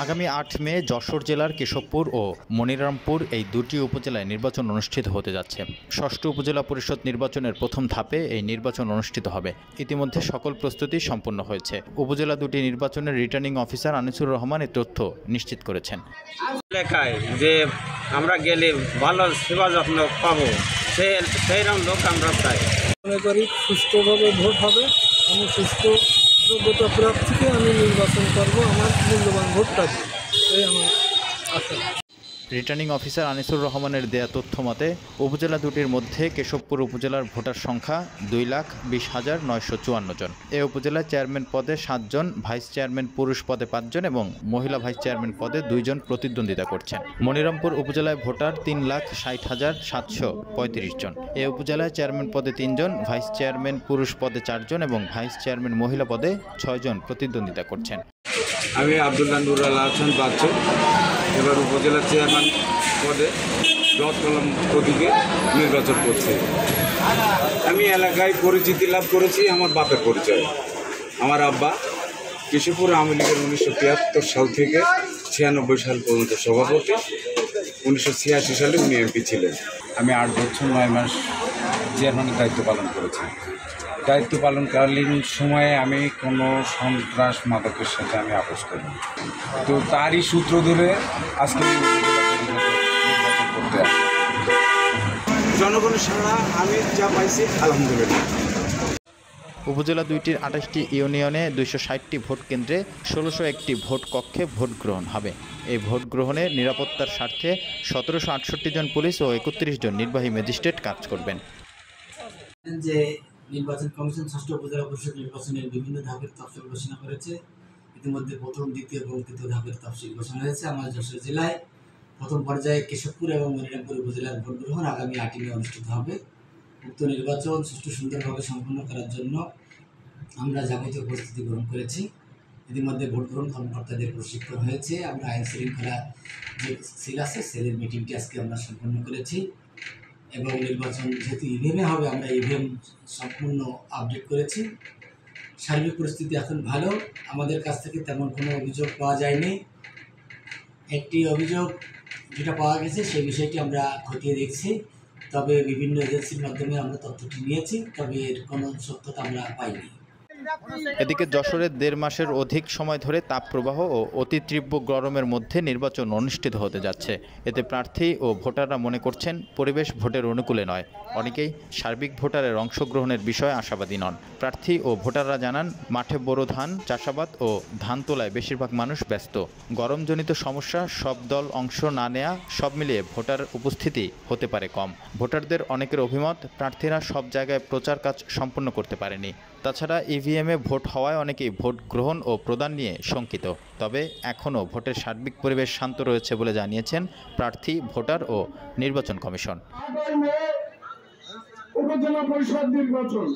আগামী ৮ মে যশোর জেলার কেশবপুর ও মনিরামপুর এই দুটি উপজেলায় নির্বাচন অনুষ্ঠিত হতে যাচ্ছে। ষষ্ঠ উপজেলা পরিষদ নির্বাচনের প্রথম ধাপে এই নির্বাচন অনুষ্ঠিত হবে। ইতিমধ্যে সকল প্রস্তুতি সম্পন্ন হয়েছে। উপজেলা দুটি নির্বাচনের রিটার্নিং অফিসার আনিসুর রহমান এই তথ্য নিশ্চিত করেছেন। এলাকায় যে আমরা গেলে ভালো সেবা যত্ন পাবো সেইরকম লোক আমরা চাই। মনে করি সুষ্ঠুভাবে ভোট হবে, আমি সুষ্ঠু যোগ্যতা প্রার্থীকে আমি নির্বাচন করব, আমার মূল্যবান ভোটটা এই আমার আশা। রিটার্নিং অফিসার আনিসুর রহমানের দেয়া তথ্য মতে উপজেলা দুটির মধ্যে কেশবপুর উপজেলার ভোটার সংখ্যা 2,20,954 জন। এ উপজেলায় চেয়ারম্যান পদে 7 জন, ভাইস চেয়ারম্যান পুরুষ পদে 5 জন এবং মহিলা ভাইস চেয়ারম্যান পদে 2 জন প্রতিদ্বন্দ্বিতা করছেন। মনিরামপুর উপজেলায় ভোটার 3,60,735 জন। এ উপজেলায় চেয়ারম্যান পদে 3 জন, ভাইস চেয়ারম্যান পুরুষ পদে 4 জন এবং ভাইস চেয়ারম্যান মহিলা পদে 6 জন প্রতিদ্বন্দ্বিতা করছেন। আমি আব্দুল্লাহ নুরুল হাসান বাচ্চু এবার উপজেলা চেয়ারম্যান পদে জজ কলম প্রতীকে নির্বাচন করছি। আমি এলাকায় পরিচিতি লাভ করেছি আমার বাপের পরিচয়। আমার আব্বা কেশবপুর আওয়ামী লীগের 1973 সাল থেকে 96 সাল পর্যন্ত সভাপতি, 1986 সালে উনি এমপি ছিলেন। আমি 8 বছর 9 মাস চেয়ারম্যানের দায়িত্ব পালন করেছি। দায়িত্ব পালনকালীন সময়ে আমি কোনো সন্ত্রাস মাদকের সাথে আমি আপোষ করি, তো তারই সূত্র ধরে আজকে নির্বাচন করতে আসি। জনগণের সাড়া আমি যা পাইছি আলহামদুলিল্লাহ। উপজেলা দুইটির 28টি ইউনিয়নে 260টি ভোট কেন্দ্রে 1601টি ভোট কক্ষে ভোট গ্রহণ হবে। এই ভোট গ্রহণে নিরাপত্তার স্বার্থে 1768 জন পুলিশ ও 31 জন নির্বাহী ম্যাজিস্ট্রেট কাজ করবেন। যে নির্বাচন কমিশন ষষ্ঠ উপজেলা পরিষদ নির্বাচনের বিভিন্ন ধাপের তফসিল ঘোষণা করেছে। ইতিমধ্যে প্রথম, দ্বিতীয় এবং তৃতীয় ধাপের তফসিল ঘোষণা হয়েছে। আমাদের যশোর জেলায় প্রথম পর্যায়ে কেশবপুর এবং মনিরামপুর উপজেলার ভোট গ্রহণ আগামী 8 মে অনুষ্ঠিত হবে। উক্ত নির্বাচন সুষ্ঠু সুন্দরভাবে সম্পন্ন করার জন্য আমরা যাবতীয় প্রস্তুতি গ্রহণ করেছি। ইতিমধ্যে ভোট গ্রহণ কর্মকর্তাদের প্রশিক্ষণ হয়েছে। আমরা আইন শৃঙ্খলা যে সেল আছে সেলের মিটিংটি আজকে আমরা সম্পন্ন করেছি এবং নির্বাচন যেহেতু ইভিএমে হবে আমরা ইভিএম সম্পূর্ণ আপডেট করেছি। সার্বিক পরিস্থিতি এখন ভালো, আমাদের কাছ থেকে তেমন কোনো অভিযোগ পাওয়া যায়নি। একটি অভিযোগ যেটা পাওয়া গেছে সেই বিষয়টি আমরা খতিয়ে দেখছি, তবে বিভিন্ন এজেন্সির মাধ্যমে আমরা তথ্যটি নিয়েছি, তবে এর কোনো সত্যতা আমরা পাইনি। এদিকে যশোরের 1.5 মাসের অধিক সময় ধরে তাপপ্রবাহ ও অতি তীব্র গরমের মধ্যে নির্বাচন অনুষ্ঠিত হতে যাচ্ছে। এতে প্রার্থী ও ভোটাররা মনে করছেন পরিবেশ ভোটের অনুকূলে নয়। অনেকেই সার্বিক ভোটারের অংশগ্রহণের বিষয়ে আশাবাদী নন। প্রার্থী ও ভোটাররা জানান মাঠে বোরো ধান চাষাবাদ ও ধান তোলায় বেশিরভাগ মানুষ ব্যস্ত। গরমজনিত সমস্যা, সব দল অংশ না নেয়া, সব মিলিয়ে ভোটার উপস্থিতি হতে পারে কম। ভোটারদের অনেকের অভিমত প্রার্থীরা সব জায়গায় প্রচার কাজ সম্পন্ন করতে পারেনি। তাছাড়া ইভিএমে ভোট হওয়ায় অনেকেই ভোট গ্রহণ ও প্রদান নিয়ে শঙ্কিত। তবে এখনও ভোটের সার্বিক পরিবেশ শান্ত রয়েছে বলে জানিয়েছেন প্রার্থী, ভোটার ও নির্বাচন কমিশন। উপজেলা পরিষদ নির্বাচন